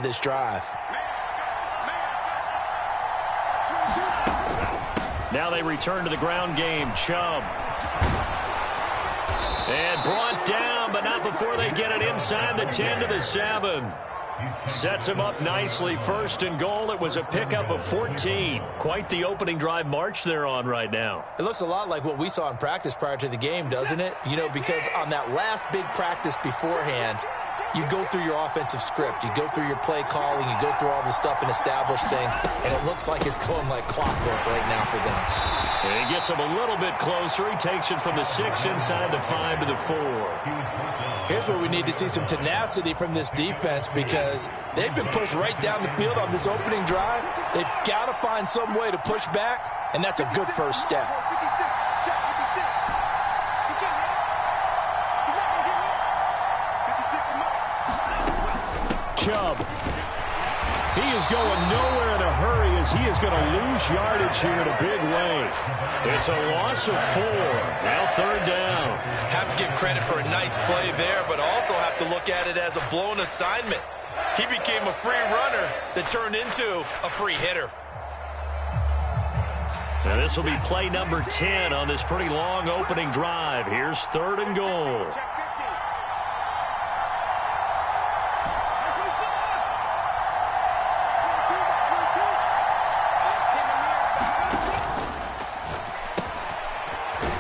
this drive. Now they return to the ground game. Chubb. And brought down, but not before they get it inside the 10 to the 7. Sets him up nicely. 1st and goal. It was a pickup of 14. Quite the opening drive march they're on right now. It looks a lot like what we saw in practice prior to the game, doesn't it? You know, because on that last big practice beforehand, you go through your offensive script. You go through your play calling. You go through all the stuff and establish things. And it looks like it's going like clockwork right now for them. And he gets him a little bit closer. He takes it from the 6 inside the 5 to the 4. Here's where we need to see some tenacity from this defense because they've been pushed right down the field on this opening drive. They've got to find some way to push back, and that's a good first step. Chubb. He is going nowhere in a hurry as he is going to lose yardage here in a big way. It's a loss of 4. Now 3rd down. Have to give credit for a nice play there, but also have to look at it as a blown assignment. He became a free runner that turned into a free hitter. Now this will be play number 10 on this pretty long opening drive. Here's 3rd and goal.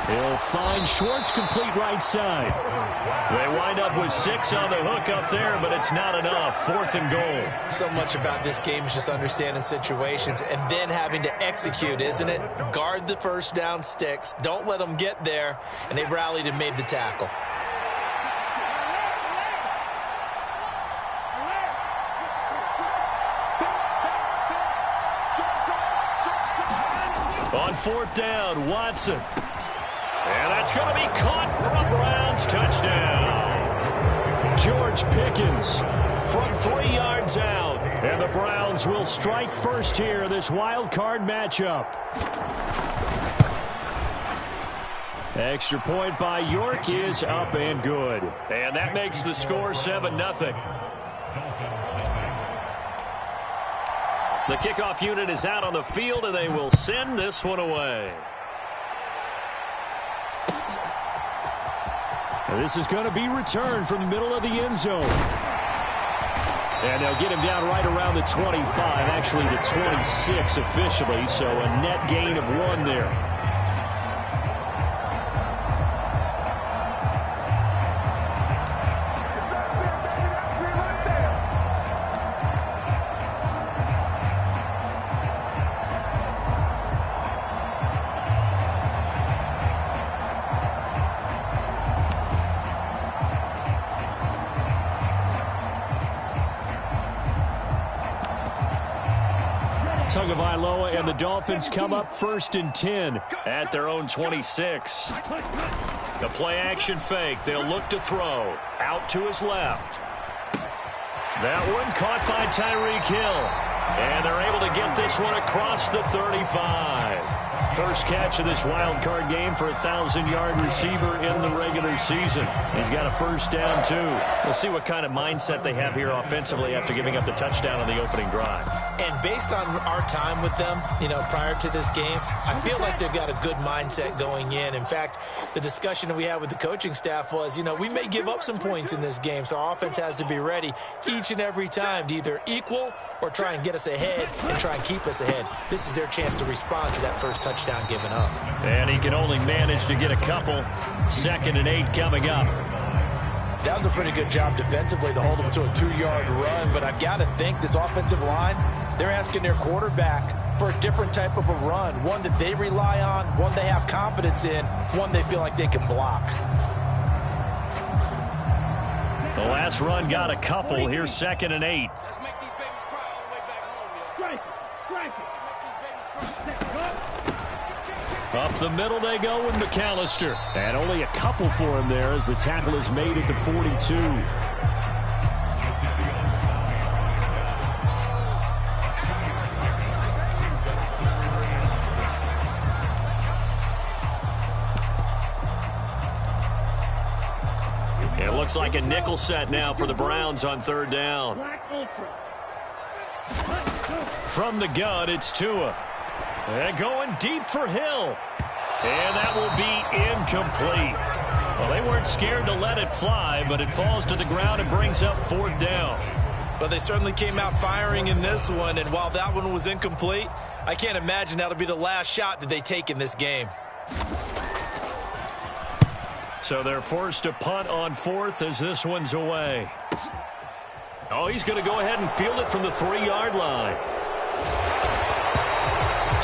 He'll find Schwartz complete right side. They wind up with 6 on the hook up there, but it's not enough. 4th and goal. So much about this game is just understanding situations and then having to execute, isn't it? Guard the first down sticks. Don't let them get there. And they rallied and made the tackle. On 4th down, Watson. And that's going to be caught for a Browns touchdown. George Pickens from 3 yards out. And the Browns will strike first here in this wild card matchup. Extra point by York is up and good. And that makes the score 7-0. The kickoff unit is out on the field, and they will send this one away. This is going to be returned from the middle of the end zone. And they'll get him down right around the 25, actually the 26 officially, so a net gain of 1 there. Tagovailoa and the Dolphins come up 1st and 10 at their own 26. The play action fake. They'll look to throw. Out to his left. That one caught by Tyreek Hill. And they're able to get this one across the 35. First catch of this wild card game for a 1,000-yard receiver in the regular season. He's got a first down, too. We'll see what kind of mindset they have here offensively after giving up the touchdown on the opening drive. And based on our time with them, prior to this game, I feel like they've got a good mindset going in. In fact, the discussion that we had with the coaching staff was, we may give up some points in this game, so our offense has to be ready each and every time to either equal or try and get us ahead and try and keep us ahead. This is their chance to respond to that first touchdown given up. And he can only manage to get a couple. 2nd and 8 coming up. That was a pretty good job defensively to hold them to a 2-yard run, but I've got to think this offensive line, they're asking their quarterback for a different type of a run, one that they rely on, one they have confidence in, one they feel like they can block. The last run got a couple. Here's 2nd and 8. Let's make these babies cry all the way back home, yeah. Up the middle they go with McAllister. And only a couple for him there as the tackle is made at the 42. It looks like a nickel set now for the Browns on 3rd down. From the gun, it's Tua. And going deep for Hill. And that will be incomplete. Well, they weren't scared to let it fly, but it falls to the ground and brings up 4th down. But they certainly came out firing in this one, and while that one was incomplete, I can't imagine that'll be the last shot that they take in this game. So they're forced to punt on 4th as this one's away. Oh, he's going to go ahead and field it from the 3-yard line.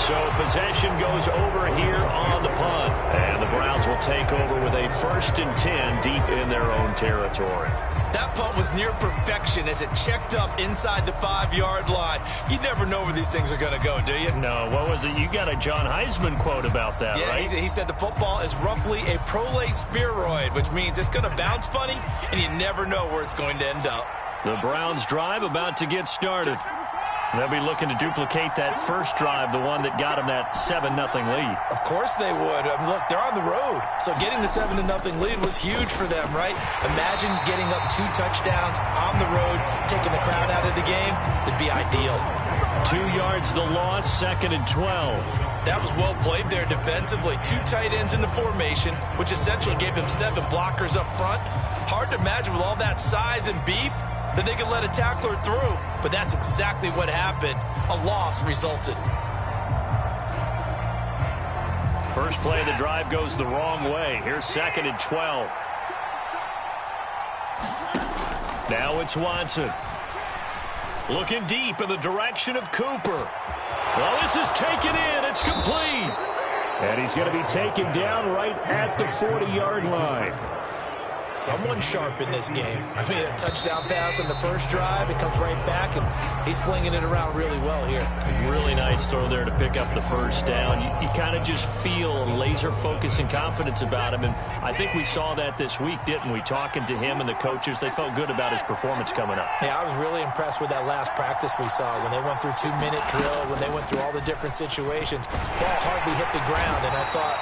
So possession goes over here on the punt. And the Browns will take over with a 1st and 10 deep in their own territory. That punt was near perfection as it checked up inside the 5-yard line. You never know where these things are going to go, do you? No, what was it? You got a John Heisman quote about that, right? Yeah, he said the football is roughly a prolate spheroid, which means it's going to bounce funny, and you never know where it's going to end up. The Browns drive about to get started. They'll be looking to duplicate that first drive, the one that got them that 7-0 lead. Of course they would. Look, they're on the road, so getting the 7-0 lead was huge for them, right? Imagine getting up 2 touchdowns on the road, taking the crowd out of the game. It'd be ideal. 2 yards the loss, 2nd and 12. That was well played there defensively. 2 tight ends in the formation, which essentially gave them 7 blockers up front. Hard to imagine with all that size and beef that they could let a tackler through, but that's exactly what happened. A loss resulted. First play of the drive goes the wrong way. Here's 2nd and 12. Now it's Watson. Looking deep in the direction of Cooper. Well, this is taken in. It's complete. And he's going to be taken down right at the 40-yard line. Someone sharp in this game. I mean, a touchdown pass on the first drive. It comes right back, and he's flinging it around really well here. Really nice throw there to pick up the first down. You kind of just feel a laser focus and confidence about him, and I think we saw that this week, didn't we? Talking to him and the coaches, they felt good about his performance coming up. Yeah, I was really impressed with that last practice we saw when they went through 2-minute drill, when they went through all the different situations. Ball hardly hit the ground, and I thought,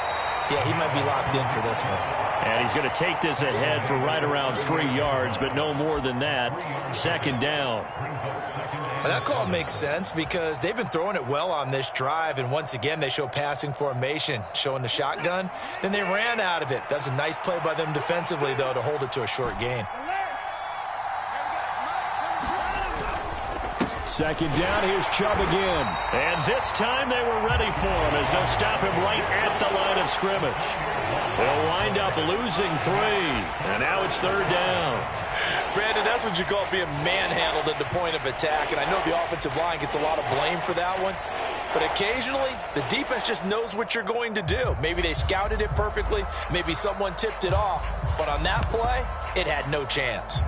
yeah, he might be locked in for this one. And he's going to take this ahead for right around 3 yards, but no more than that. 2nd down. Well, that call makes sense because they've been throwing it well on this drive, and once again they show passing formation, showing the shotgun. Then they ran out of it. That's a nice play by them defensively, though, to hold it to a short gain. 2nd down, here's Chubb again. And this time they were ready for him as they'll stop him right at the line of scrimmage. They'll wind up losing 3, and now it's 3rd down. Brandon, that's what you call being manhandled at the point of attack, and I know the offensive line gets a lot of blame for that one, but occasionally the defense just knows what you're going to do. Maybe they scouted it perfectly, maybe someone tipped it off, but on that play, it had no chance.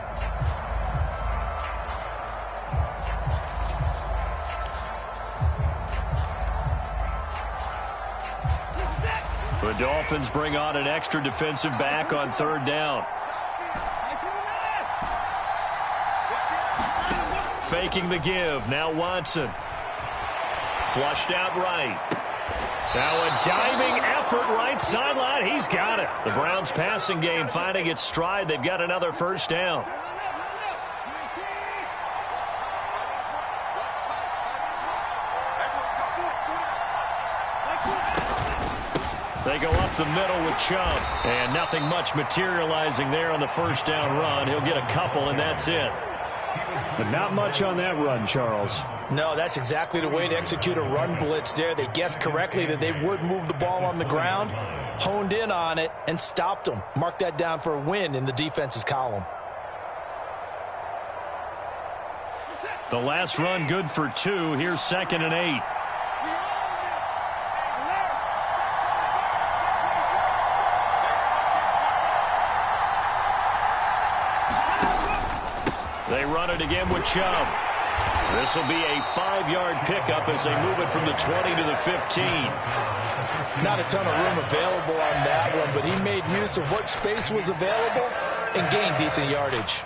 The Dolphins bring on an extra defensive back on 3rd down. Faking the give. Now Watson. Flushed out right. Now a diving effort right sideline. He's got it. The Browns passing game finding its stride. They've got another 1st down. They go up the middle with Chubb. And nothing much materializing there on the 1st down run. He'll get a couple, and that's it. But not much on that run, Charles. No, that's exactly the way to execute a run blitz there. They guessed correctly that they would move the ball on the ground, honed in on it, and stopped them. Mark that down for a win in the defense's column. The last run good for 2. Here's 2nd and 8. They run it again with Chubb. This will be a 5-yard pickup as they move it from the 20 to the 15. Not a ton of room available on that one, but he made use of what space was available and gained decent yardage.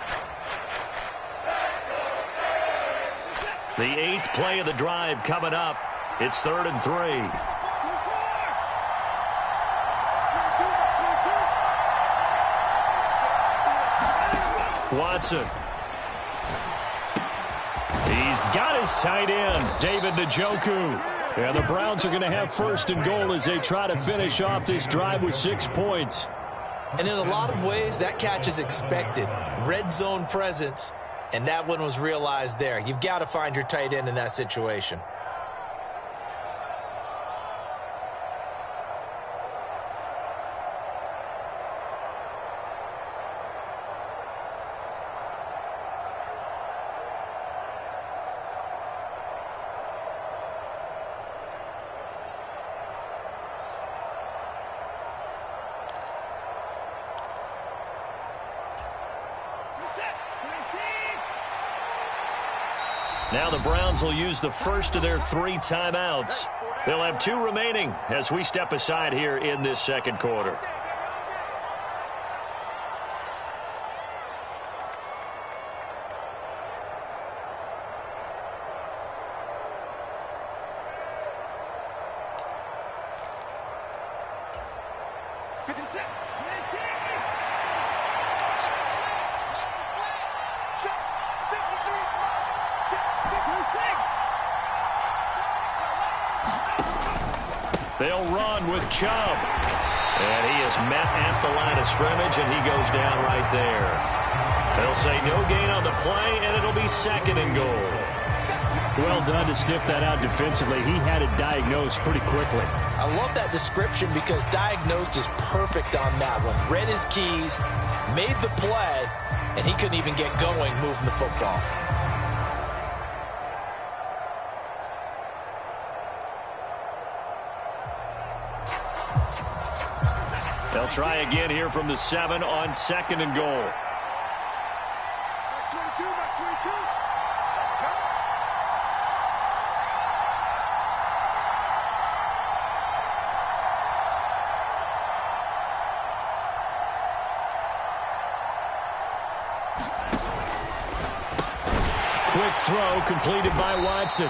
The 8th play of the drive coming up. It's 3rd and 3. Watson. He He's got his tight end, David Njoku. And the Browns are going to have first and goal as they try to finish off this drive with 6 points. And in a lot of ways, that catch is expected. Red zone presence, and that one was realized there. You've got to find your tight end in that situation. Now the Browns will use the first of their 3 timeouts. They'll have 2 remaining as we step aside here in this second quarter. They'll run with Chubb. And he is met at the line of scrimmage, and he goes down right there. They'll say no gain on the play, and it'll be second and goal. Well done to sniff that out defensively. He had it diagnosed pretty quickly. I love that description because diagnosed is perfect on that one. Read his keys, made the play, and he couldn't even get going moving the football. They'll try again here from the 7 on second and goal. Quick throw completed by Watson.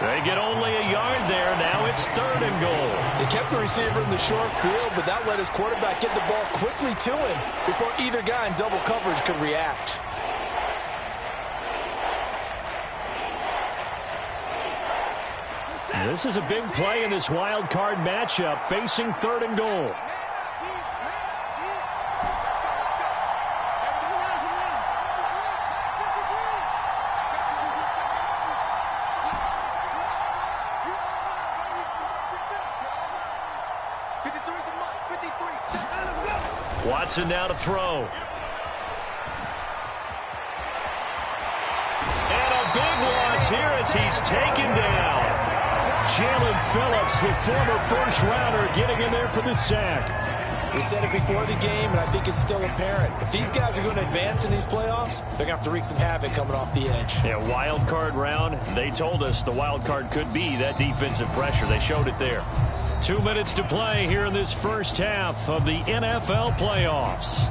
They get only a yard there. Now it's third and goal. They kept the receiver in the short field, but that let his quarterback get the ball quickly to him before either guy in double coverage could react. This is a big play in this wild card matchup, facing third and goal. Watson now to throw. And a big loss here as he's taken down. Jalen Phillips, the former first-rounder, getting in there for the sack. We said it before the game, and I think it's still apparent. If these guys are going to advance in these playoffs, they're going to have to wreak some havoc coming off the edge. Yeah, wild card round. They told us the wild card could be that defensive pressure. They showed it there. 2 minutes to play here in this first half of the NFL playoffs.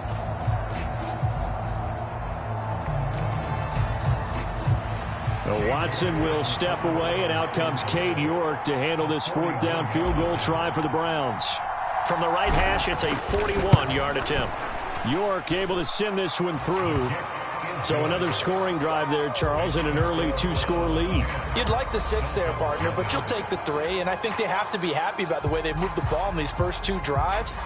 Watson will step away, and out comes Cade York to handle this 4th down field goal try for the Browns. From the right hash, it's a 41-yard attempt. York able to send this one through. So another scoring drive there, Charles, and an early 2-score lead. You'd like the 6 there, partner, but you'll take the 3, and I think they have to be happy about the way they've moved the ball in these first 2 drives.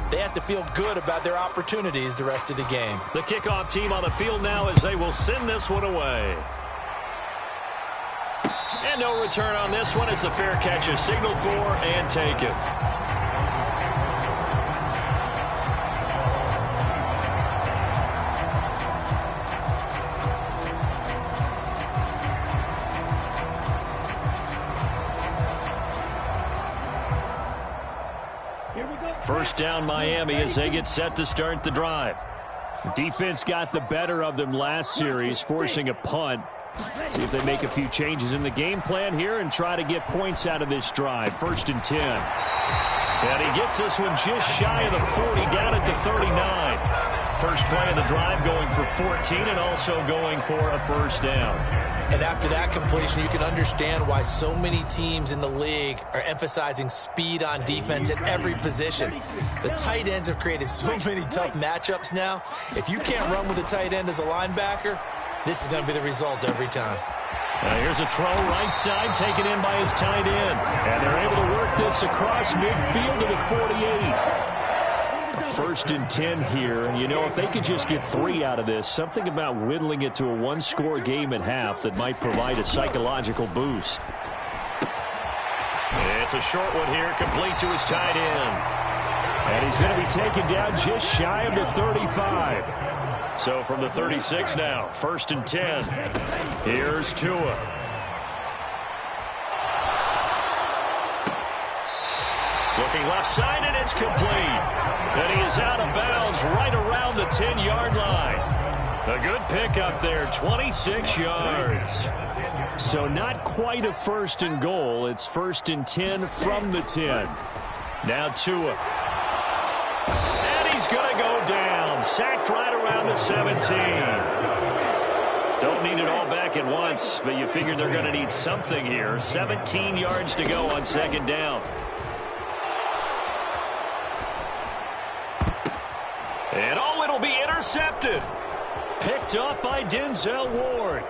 They have to feel good about their opportunities the rest of the game. The kickoff team on the field now as they will send this one away. And no return on this one as the fair catch is signaled for and taken. First down Miami as they get set to start the drive. Defense got the better of them last series, forcing a punt. See if they make a few changes in the game plan here and try to get points out of this drive. 1st and 10. And he gets this one just shy of the 40, down at the 39. First play of the drive going for 14 and also going for a first down. And after that completion, you can understand why so many teams in the league are emphasizing speed on defense at every position. The tight ends have created so many tough matchups now. If you can't run with a tight end as a linebacker, this is going to be the result every time. Here's a throw right side, taken in by his tight end. And they're able to work this across midfield to the 48. 1st and 10 here. You know, if they could just get 3 out of this, something about whittling it to a one-score game at half that might provide a psychological boost. It's a short one here, complete to his tight end. And he's going to be taken down just shy of the 35. So from the 36 now, 1st and 10. Here's Tua. Looking left side, and it's complete. And he is out of bounds right around the 10-yard line. A good pickup there, 26 yards. So not quite a 1st and goal. It's 1st and 10 from the 10. Now Tua. And he's going to go down. Sacked right around the 17. Don't need it all back at once, but you figure they're going to need something here. 17 yards to go on 2nd down. And oh, it'll be intercepted. Picked up by Denzel Ward.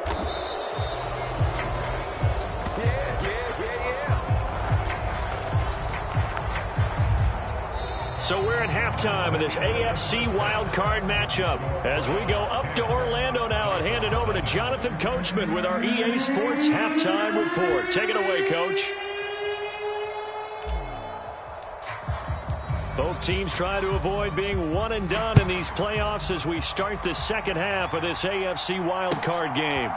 So we're at halftime of this AFC wildcard matchup as we go up to Orlando now and hand it over to Jonathan Coachman with our EA Sports halftime report. Take it away, Coach. Both teams trying to avoid being one and done in these playoffs as we start the 2nd half of this AFC wildcard game.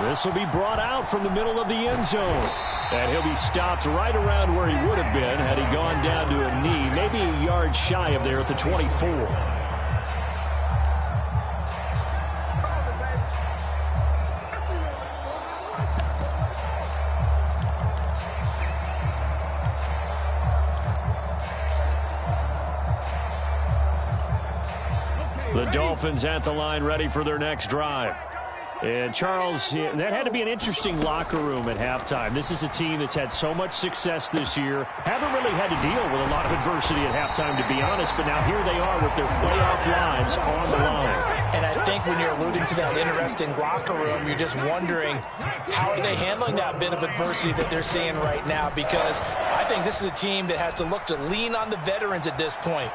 This will be brought out from the middle of the end zone. And he'll be stopped right around where he would have been had he gone down to a knee, maybe a yard shy of there at the 24. The Dolphins at the line ready for their next drive. And, Charles, that had to be an interesting locker room at halftime. This is a team that's had so much success this year. Haven't really had to deal with a lot of adversity at halftime, to be honest. But now here they are with their playoff lives on the line. And I think when you're alluding to that interesting locker room, you're just wondering how are they handling that bit of adversity that they're seeing right now? Because I think this is a team that has to look to lean on the veterans at this point.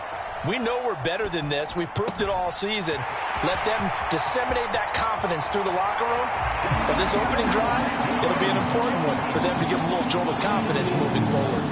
We know we're better than this. We've proved it all season. Let them disseminate that confidence through the locker room. But this opening drive, it'll be an important one for them to give them a little jolt of confidence moving forward.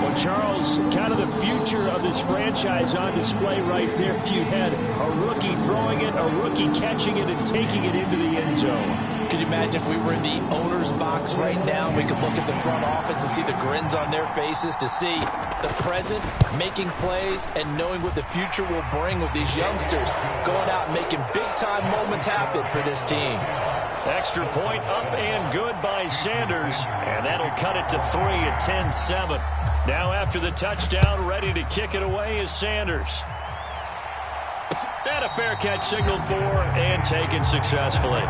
Well, Charles, kind of the future of this franchise on display right there. You had a rookie throwing it, a rookie catching it, and taking it into the end zone. Could you imagine if we were in the owner's box right now? We could look at the front office and see the grins on their faces to see the present making plays and knowing what the future will bring with these youngsters going out and making big-time moments happen for this team. Extra point up and good by Sanders. And that'll cut it to 3 at 10-7. Now after the touchdown, ready to kick it away is Sanders. And a fair catch signaled for and taken successfully.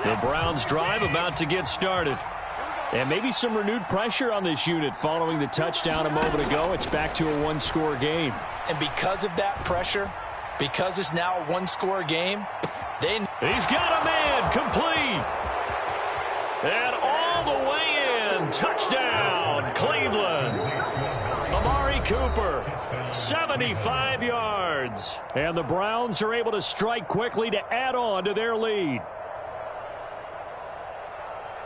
The Browns drive about to get started. And maybe some renewed pressure on this unit following the touchdown a moment ago. It's back to a one-score game. And because of that pressure, because it's now a one-score game, he's got a man complete. And all the way in. Touchdown, Cleveland. Amari Cooper, 75 yards. And the Browns are able to strike quickly to add on to their lead.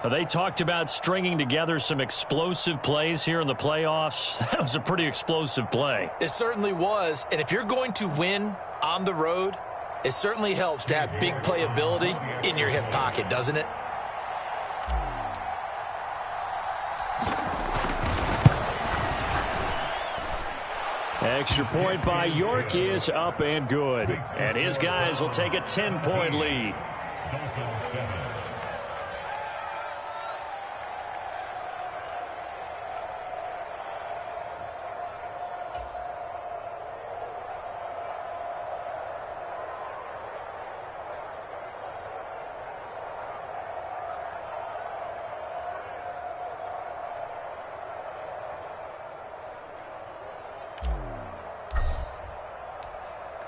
They talked about stringing together some explosive plays here in the playoffs. That was a pretty explosive play. It certainly was. And if you're going to win on the road, it certainly helps to have big playability in your hip pocket, doesn't it? Extra point by York is up and good. And his guys will take a 10-point lead.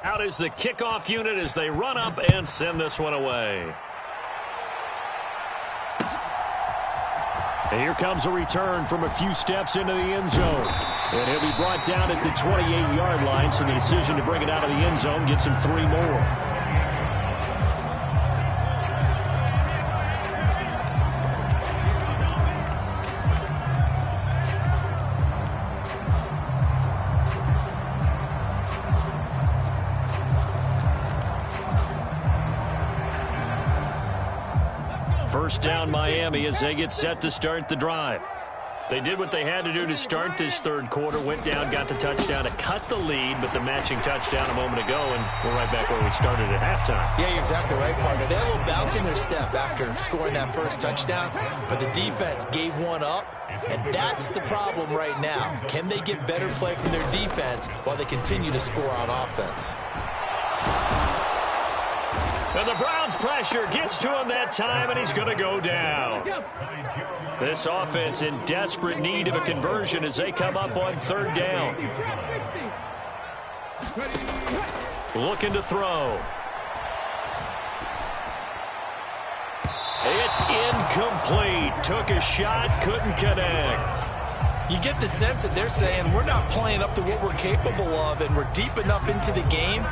Out is the kickoff unit as they run up and send this one away. And here comes a return from a few steps into the end zone. And he'll be brought down at the 28-yard line, so the decision to bring it out of the end zone gets him 3 more. First down Miami as they get set to start the drive. They did what they had to do to start this third quarter, went down, got the touchdown to cut the lead, but the matching touchdown a moment ago, and we're right back where we started at halftime. Yeah, you're exactly right, partner. They had a little bounce in their step after scoring that first touchdown, but the defense gave one up, and that's the problem right now. Can they get better play from their defense while they continue to score on offense? And the Browns' pressure gets to him that time, and he's going to go down. This offense in desperate need of a conversion as they come up on third down. Looking to throw. It's incomplete. Took a shot, couldn't connect. You get the sense that they're saying we're not playing up to what we're capable of, and we're deep enough into the game.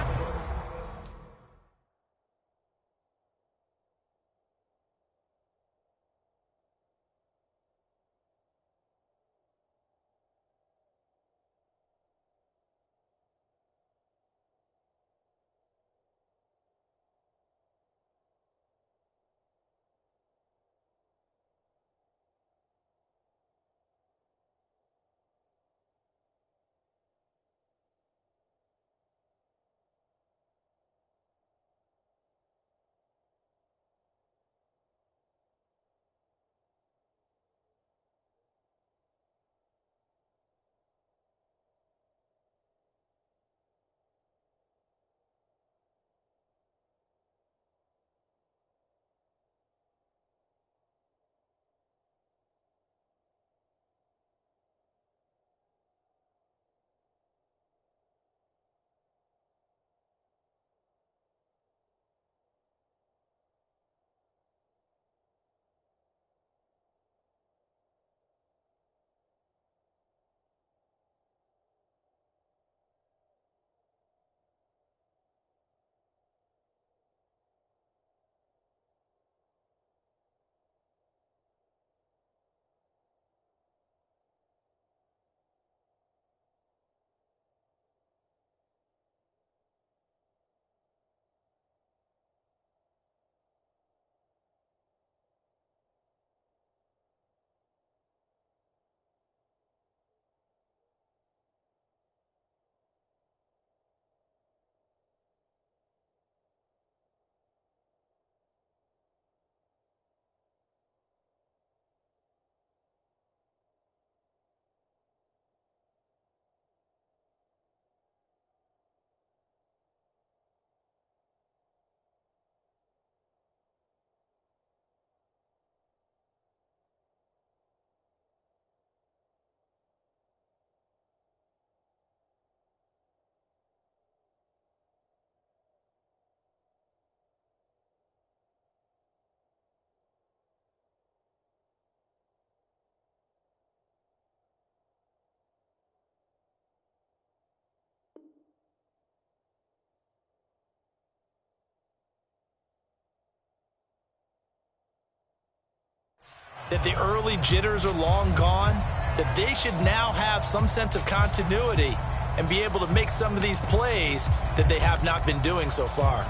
That the early jitters are long gone, that they should now have some sense of continuity and be able to make some of these plays that they have not been doing so far.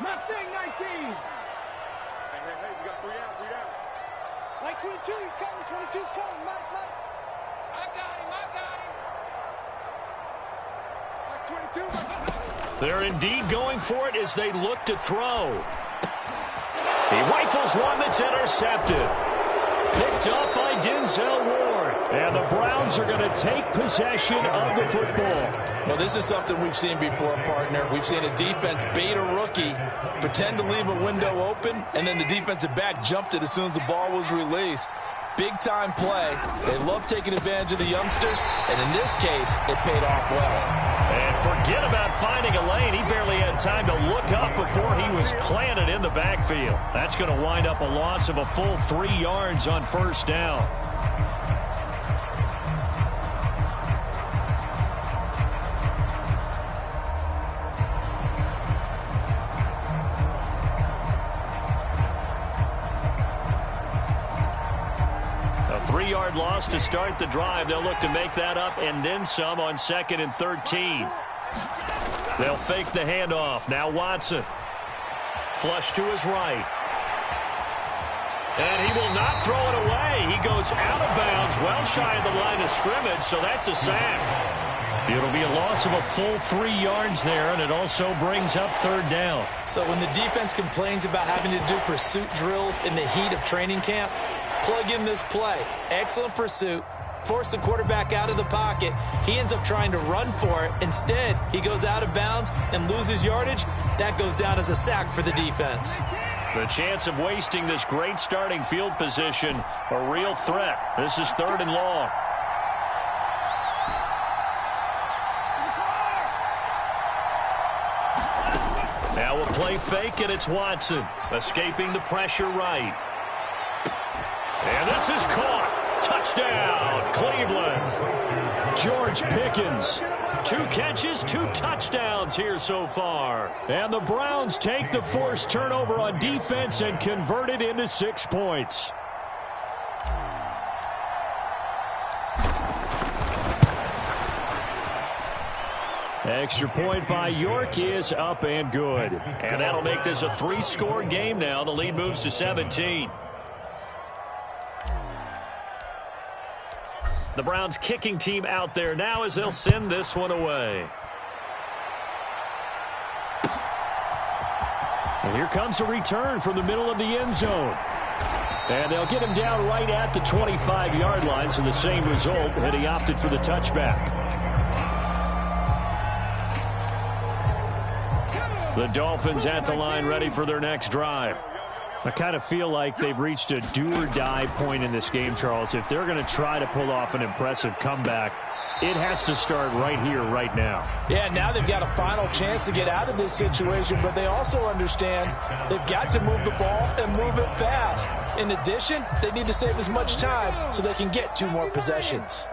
Mustang 19. 22, he's coming. 22's coming. Mike. I got him. Mike's 22. They're indeed going for it as they look to throw. He rifles one that's intercepted. Picked up by Denzel Ward. And the Browns are going to take possession of the football. Well, this is something we've seen before, partner. We've seen a defense bait a rookie, pretend to leave a window open, and then the defensive back jumped it as soon as the ball was released. Big-time play. They love taking advantage of the youngsters, and in this case, it paid off well. And forget about finding a lane. He barely had time to look up before he was planted in the backfield. That's going to wind up a loss of a full 3 yards on first down. A 3-yard loss to start the drive. They'll look to make that up and then some on 2nd and 13. They'll fake the handoff. Now Watson. Flush to his right. And he will not throw it away. He goes out of bounds, well shy of the line of scrimmage, so that's a sack. It'll be a loss of a full 3 yards there, and it also brings up 3rd down. So when the defense complains about having to do pursuit drills in the heat of training camp, plug in this play. Excellent pursuit. Force the quarterback out of the pocket. He ends up trying to run for it. Instead, he goes out of bounds and loses yardage. That goes down as a sack for the defense. The chance of wasting this great starting field position, a real threat. This is 3rd and long. Now a play fake, and it's Watson. Escaping the pressure right. And this is caught. Touchdown, Cleveland. George Pickens. 2 catches, 2 touchdowns here so far. And the Browns take the forced turnover on defense and convert it into 6 points. Extra point by York is up and good. And that'll make this a 3-score game now. The lead moves to 17. The Browns kicking team out there now as they'll send this one away. And here comes a return from the middle of the end zone. And they'll get him down right at the 25-yard line, so the same result, and he opted for the touchback. The Dolphins at the line ready for their next drive. I kind of feel like they've reached a do-or-die point in this game, Charles. If they're going to try to pull off an impressive comeback, it has to start right here, right now. Yeah, now they've got a final chance to get out of this situation, but they also understand they've got to move the ball and move it fast. In addition, they need to save as much time so they can get 2 more possessions.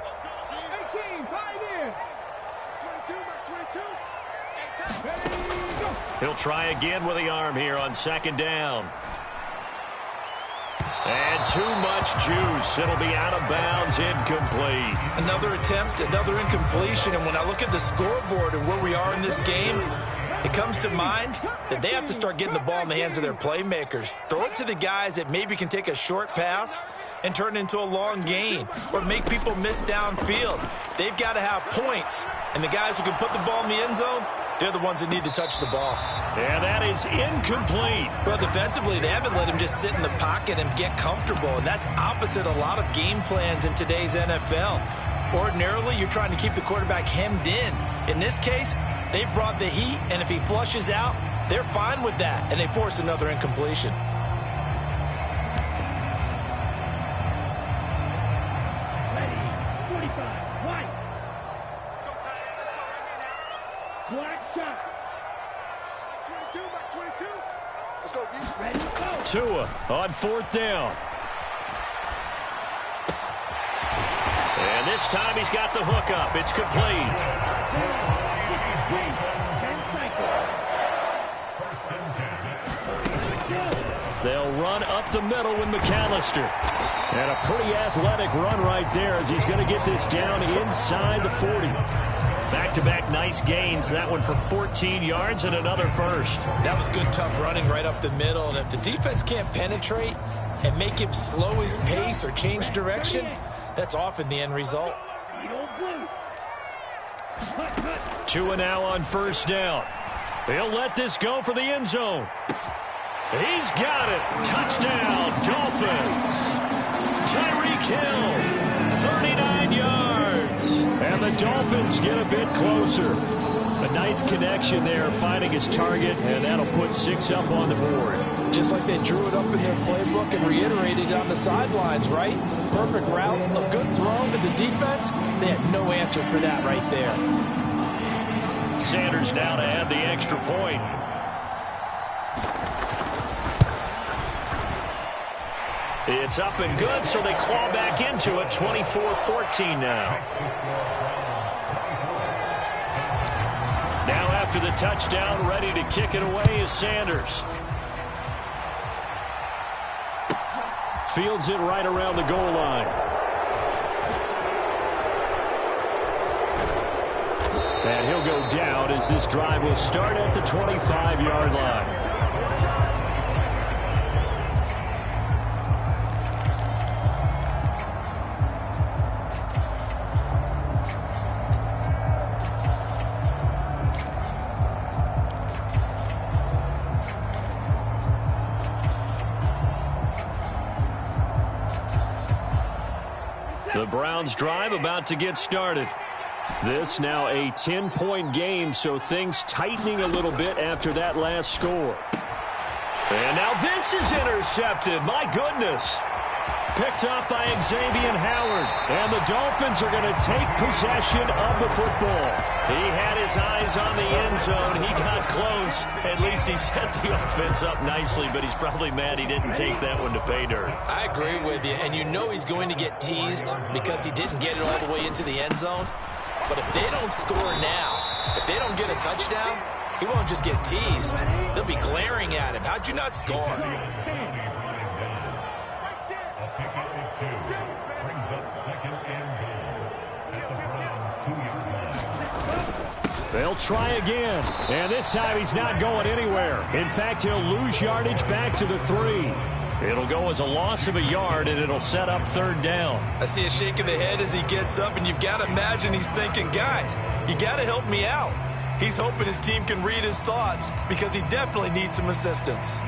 18, 5 in. 22. He'll try again with the arm here on 2nd down. And too much juice. It'll be out of bounds, incomplete. Another attempt, another incompletion, and when I look at the scoreboard and where we are in this game, it comes to mind that they have to start getting the ball in the hands of their playmakers. Throw it to the guys that maybe can take a short pass and turn it into a long gain or make people miss downfield. They've got to have points, and the guys who can put the ball in the end zone, they're the ones that need to touch the ball. And that is incomplete. Well, defensively, they haven't let him just sit in the pocket and get comfortable, and that's opposite a lot of game plans in today's NFL. Ordinarily, you're trying to keep the quarterback hemmed in. In this case, they brought the heat, and if he flushes out, they're fine with that, and they force another incompletion. Tua on 4th down. And this time he's got the hook up. It's complete. They'll run up the middle with McAllister. And a pretty athletic run right there as he's going to get this down inside the 40. Back-to-back nice gains. That one for 14 yards and another first. That was good, tough running right up the middle. And if the defense can't penetrate and make him slow his pace or change direction, that's often the end result. 2 and now on first down. He'll let this go for the end zone. He's got it. Touchdown, Dolphins. Tyreek Hill, 39 yards. And the Dolphins get a bit closer. A nice connection there, finding his target, and that'll put 6 up on the board. Just like they drew it up in their playbook and reiterated it on the sidelines, right? Perfect route, a good throw to the defense. They had no answer for that right there. Sanders now to add the extra point. It's up and good, so they claw back into it. 24-14 now. Now after the touchdown, ready to kick it away is Sanders. Fields it right around the goal line. And he'll go down as this drive will start at the 25-yard line. The Browns drive about to get started. This now a 10-point game, so things tightening a little bit after that last score. And now this is intercepted. My goodness. Picked up by Xavier Howard. And the Dolphins are going to take possession of the football. He had his eyes on the end zone. He got close. At least he set the offense up nicely, but he's probably mad he didn't take that one to pay dirt. I agree with you, and you know he's going to get teased because he didn't get it all the way into the end zone. But if they don't score now, if they don't get a touchdown, he won't just get teased. They'll be glaring at him. How'd you not score? They'll try again, and this time he's not going anywhere. In fact, he'll lose yardage back to the 3. It'll go as a loss of a yard, and it'll set up third down. I see a shake of the head as he gets up, and you've got to imagine he's thinking, guys, you got to help me out. He's hoping his team can read his thoughts because he definitely needs some assistance.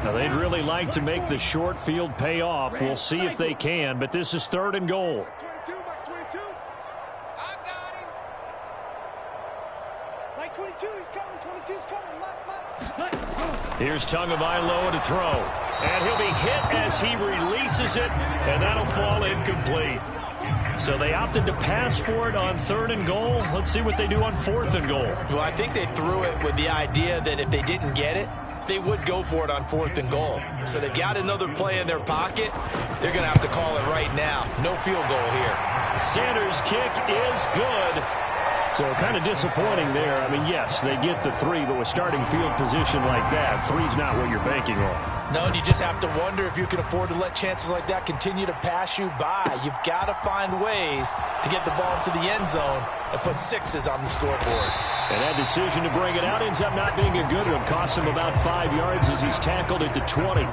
Now, they'd really like to make the short field pay off. We'll see if they can, but this is third and goal. Here's Tagovailoa to throw. And he'll be hit as he releases it, and that'll fall incomplete. So they opted to pass for it on third and goal. Let's see what they do on fourth and goal. Well, I think they threw it with the idea that if they didn't get it, they would go for it on fourth and goal. So they've got another play in their pocket. They're going to have to call it right now. No field goal here. Sanders' kick is good. So kind of disappointing there. I mean, yes, they get the 3, but with starting field position like that, 3's not what you're banking on. No, and you just have to wonder if you can afford to let chances like that continue to pass you by. You've got to find ways to get the ball into the end zone and put 6s on the scoreboard. And that decision to bring it out ends up not being a good one. Costs him about 5 yards as he's tackled at the 20.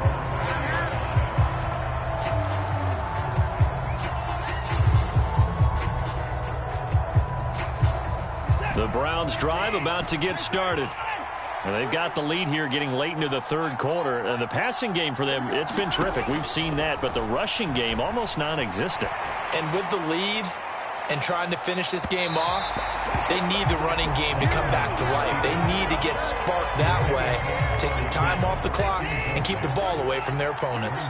The Browns drive about to get started. And they've got the lead here getting late into the third quarter. And the passing game for them, it's been terrific. We've seen that, but the rushing game almost non-existent. And with the lead and trying to finish this game off, they need the running game to come back to life. They need to get sparked that way, take some time off the clock, and keep the ball away from their opponents.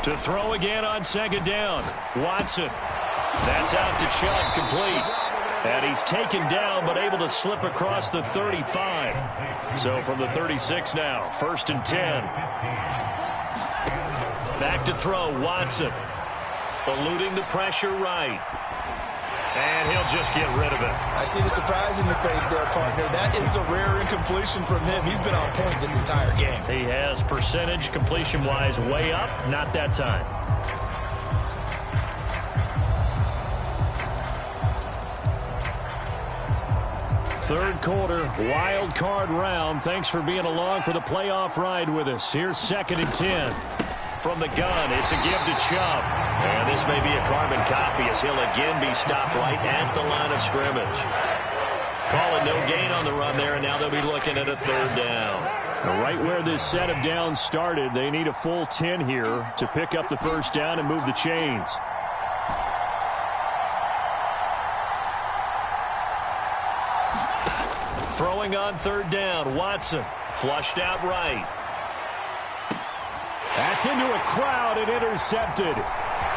To throw again on second down. Watson. That's out to Chubb, complete. And he's taken down, but able to slip across the 35. So from the 36 now, 1st and 10. Back to throw, Watson. Eluding the pressure right. And he'll just get rid of it. I see the surprise in your face there, partner. That is a rare incompletion from him. He's been on point this entire game. He has percentage completion-wise way up. Not that time. Third quarter, wild card round. Thanks for being along for the playoff ride with us. Here's 2nd and 10. From the gun, it's a give to Chubb. And this may be a carbon copy as he'll again be stopped right at the line of scrimmage. Call it no gain on the run there, and now they'll be looking at a 3rd down. Right where this set of downs started, they need a full 10 here to pick up the 1st down and move the chains. Throwing on 3rd down, Watson flushed out right. That's into a crowd and intercepted.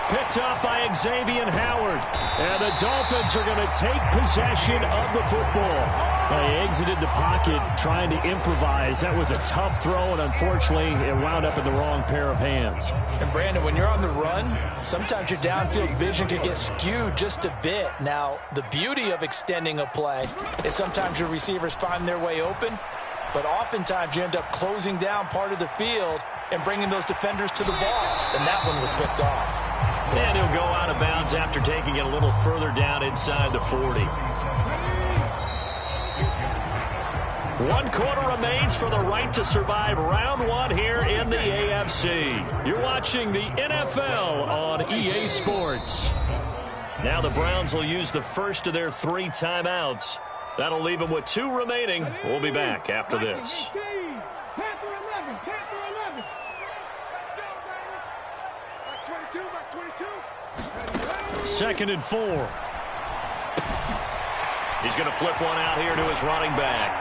Picked off by Xavier Howard. And the Dolphins are going to take possession of the football. They exited the pocket trying to improvise. That was a tough throw, and unfortunately, it wound up in the wrong pair of hands. And Brandon, when you're on the run, sometimes your downfield vision can get skewed just a bit. Now, the beauty of extending a play is sometimes your receivers find their way open, but oftentimes you end up closing down part of the field and bringing those defenders to the ball. And that one was picked off. And he'll go out of bounds after taking it a little further down inside the 40. 1 quarter remains for the right to survive round 1 here in the AFC. You're watching the NFL on EA Sports. Now the Browns will use the first of their 3 timeouts. That'll leave them with 2 remaining. We'll be back after this. 2nd and 4. He's going to flip one out here to his running back.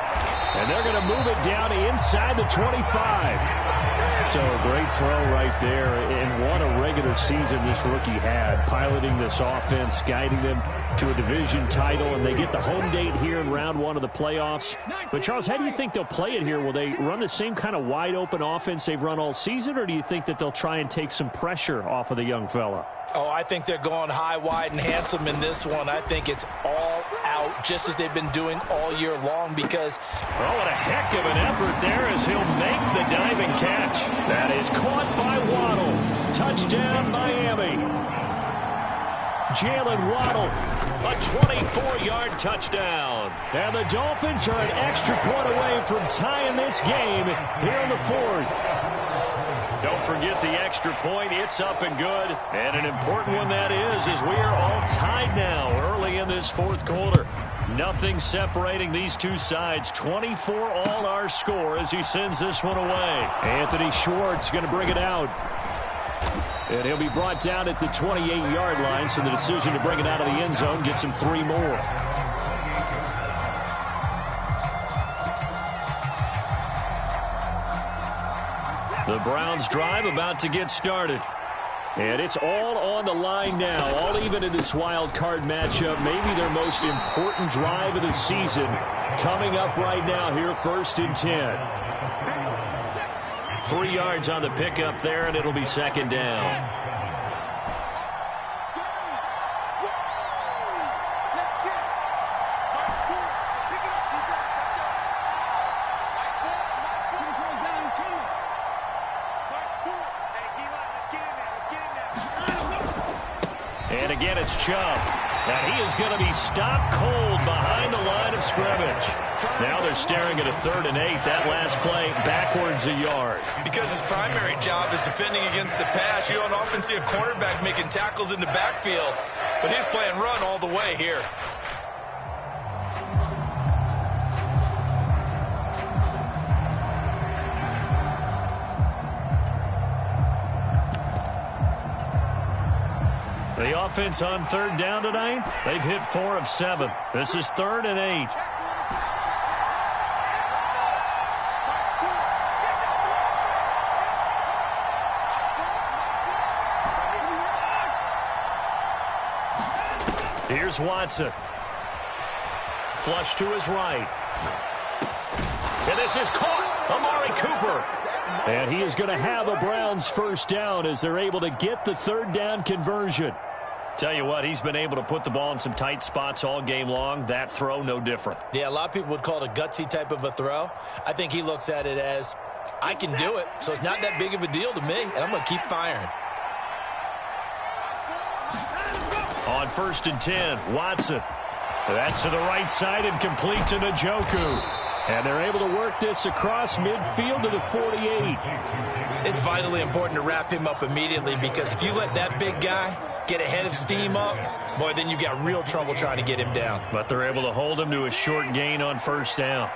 And they're going to move it down inside the 25. So a great throw right there. And what a regular season this rookie had, piloting this offense, guiding them to a division title, and they get the home date here in round 1 of the playoffs. But, Charles, how do you think they'll play it here? Will they run the same kind of wide-open offense they've run all season, or do you think that they'll try and take some pressure off of the young fella? Oh, I think they're going high, wide, and handsome in this one. I think it's all out, just as they've been doing all year long, because... Oh, what a heck of an effort there as he'll make the diving catch. That is caught by Waddle. Touchdown, Miami. Jalen Waddle. A 24-yard touchdown. And the Dolphins are an extra point away from tying this game here in the 4th. Don't forget the extra point. It's up and good. And an important one that is, as we are all tied now early in this 4th quarter. Nothing separating these two sides. 24 all our score as he sends this one away. Anthony Schwartz going to bring it out. And he'll be brought down at the 28-yard line, so the decision to bring it out of the end zone gets him 3 more. The Browns drive about to get started. And it's all on the line now, all even in this wild card matchup. Maybe their most important drive of the season coming up right now here, 1st and 10. 3 yards on the pickup there, and it'll be 2nd down. And again, it's Chubb. And he is going to be stopped cold behind the line of scrimmage. Now they're staring at a 3rd and 8. That last play backwards a yard. Because his primary job is defending against the pass. You don't often see a cornerback making tackles in the backfield. But he's playing run all the way here. The offense on 3rd down tonight, they've hit 4 of 7. This is 3rd and 8. Here's Watson. Flush to his right. And this is caught. Amari Cooper. And he is going to have a Browns 1st down as they're able to get the 3rd down conversion. Tell you what, he's been able to put the ball in some tight spots all game long. That throw, no different. Yeah, a lot of people would call it a gutsy type of a throw. I think he looks at it as, I can do it, so it's not that big of a deal to me, and I'm going to keep firing. On 1st and 10, Watson. That's to the right side and complete to Njoku. And they're able to work this across midfield to the 48. It's vitally important to wrap him up immediately, because if you let that big guy get ahead of steam up, boy, then you've got real trouble trying to get him down. But they're able to hold him to a short gain on 1st down.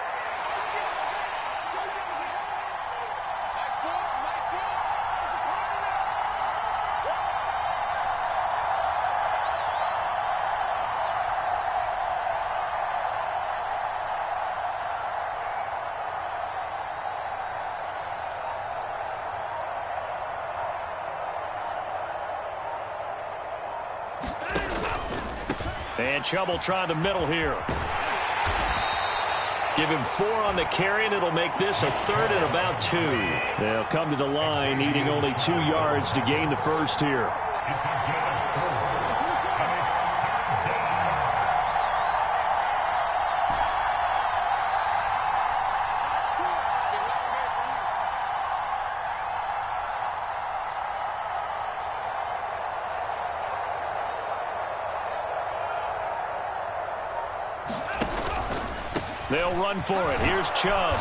And Chubb try the middle here. Give him 4 on the carry, and it'll make this a 3rd and about 2. They'll come to the line, needing only 2 yards to gain the first here. They'll run for it. Here's Chubb.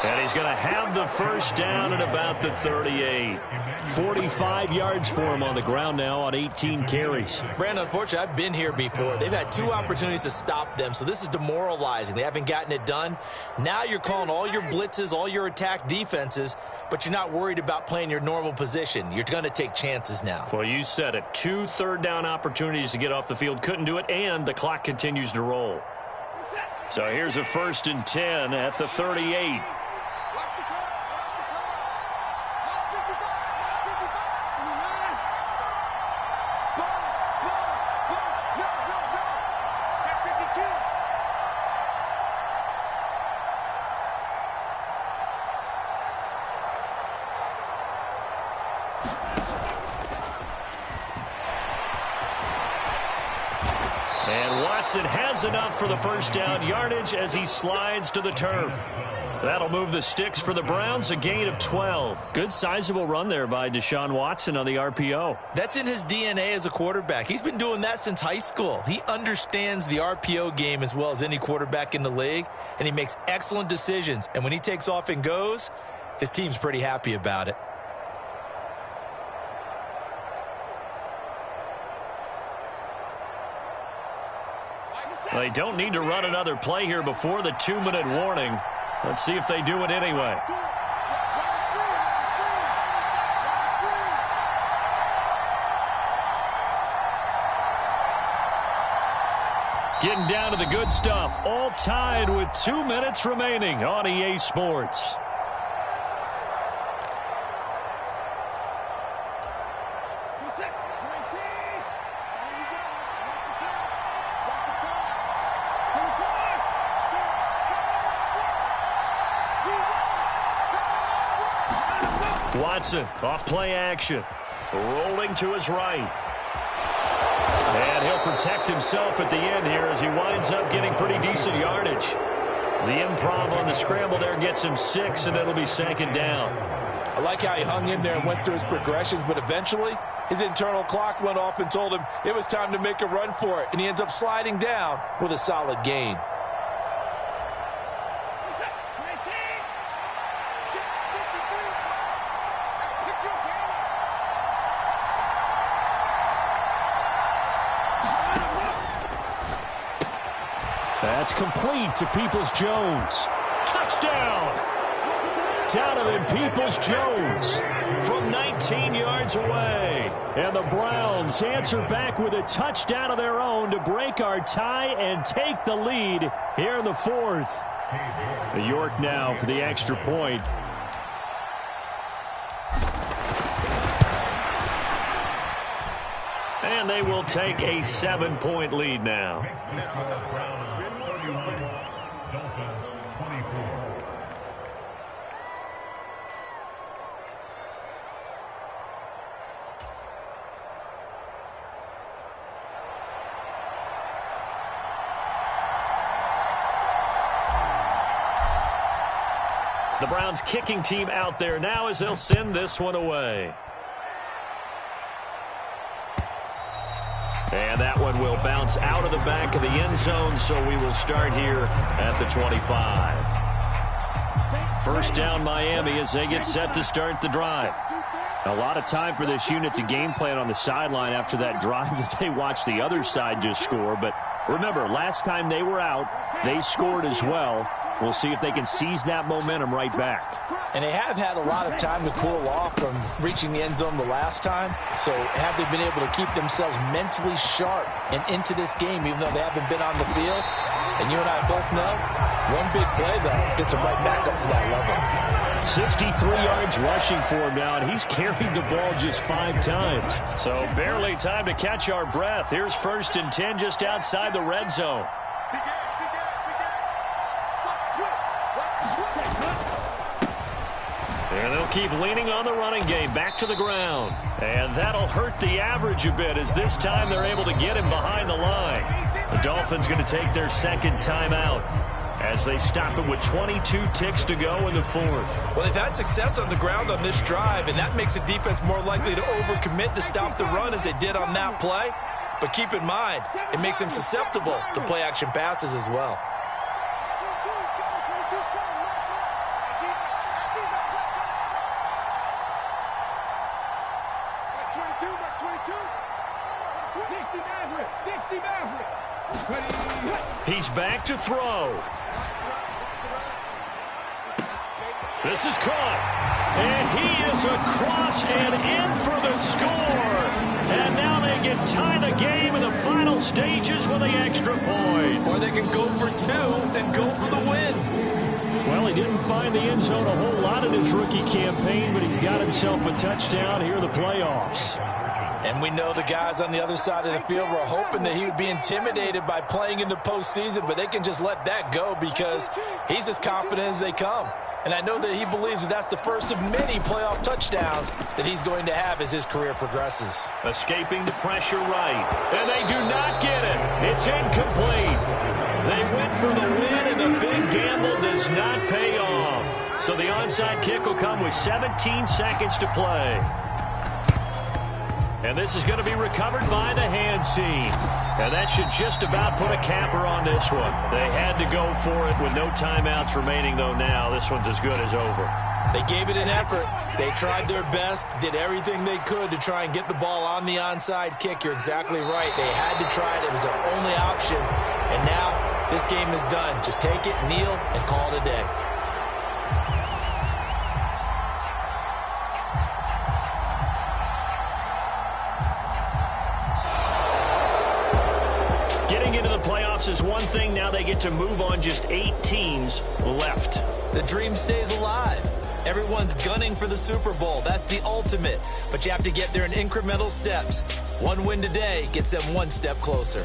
And he's going to have the first down at about the 38. 45 yards for him on the ground now on 18 carries. Brandon, unfortunately, I've been here before. They've had 2 opportunities to stop them, so this is demoralizing. They haven't gotten it done. Now you're calling all your blitzes, all your attack defenses, but you're not worried about playing your normal position. You're going to take chances now. Well, you said it. 2 third-down opportunities to get off the field. Couldn't do it, and the clock continues to roll. So here's a 1st and 10 at the 38. Watson has enough for the first down yardage as he slides to the turf. That'll move the sticks for the Browns, a gain of 12. Good sizable run there by Deshaun Watson on the RPO. That's in his DNA as a quarterback. He's been doing that since high school. He understands the RPO game as well as any quarterback in the league, and he makes excellent decisions. And when he takes off and goes, his team's pretty happy about it. They don't need to run another play here before the 2-minute warning. Let's see if they do it anyway. Getting down to the good stuff. All tied with 2 minutes remaining on EA Sports. Watson off play action. Rolling to his right. And he'll protect himself at the end here as he winds up getting pretty decent yardage. The improv on the scramble there gets him 6, and it'll be 2nd down. I like how he hung in there and went through his progressions, but eventually his internal clock went off and told him it was time to make a run for it, and he ends up sliding down with a solid gain. That's complete to Peoples-Jones. Touchdown! Donovan Peoples-Jones from 19 yards away. And the Browns answer back with a touchdown of their own to break our tie and take the lead here in the 4th. York now for the extra point. And they will take a 7-point lead now. The Browns kicking team out there now as they'll send this one away. And that one will bounce out of the back of the end zone, so we will start here at the 25. First down Miami as they get set to start the drive. A lot of time for this unit to game plan on the sideline after that drive that they watched the other side just score. But remember, last time they were out, they scored as well. We'll see if they can seize that momentum right back. And they have had a lot of time to cool off from reaching the end zone the last time. So have they been able to keep themselves mentally sharp and into this game, even though they haven't been on the field? And you and I both know, one big play, though, gets them right back up to that level. 63 yards rushing for him now, and he's carried the ball just 5 times. So barely time to catch our breath. Here's 1st and 10 just outside the red zone. And they'll keep leaning on the running game back to the ground. And that'll hurt the average a bit as this time they're able to get him behind the line. The Dolphins going to take their second timeout as they stop it with 22 ticks to go in the 4th. Well, they've had success on the ground on this drive, and that makes a defense more likely to overcommit to stop the run as they did on that play. But keep in mind, it makes them susceptible to play-action passes as well. He's back to throw. This is caught. And he is across and in for the score. And now they can tie the game in the final stages with the extra point. Or they can go for 2 and go for the win. Well, he didn't find the end zone a whole lot in his rookie campaign, but he's got himself a touchdown here in the playoffs. And we know the guys on the other side of the field were hoping that he would be intimidated by playing in the postseason, but they can just let that go because he's as confident as they come. And I know that he believes that that's the first of many playoff touchdowns that he's going to have as his career progresses. Escaping the pressure right. And they do not get it. It's incomplete. They went for the win, and the big gamble does not pay off. So the onside kick will come with 17 seconds to play. And this is going to be recovered by the hands team. And that should just about put a capper on this one. They had to go for it with no timeouts remaining, though now this one's as good as over. They gave it an effort. They tried their best, did everything they could to try and get the ball on the onside kick. You're exactly right. They had to try it. It was their only option. And now this game is done. Just take it, kneel, and call it a day. Getting into the playoffs is one thing. Now they get to move on. Just 8 teams left. The dream stays alive. Everyone's gunning for the Super Bowl. That's the ultimate. But you have to get there in incremental steps. One win today gets them one step closer.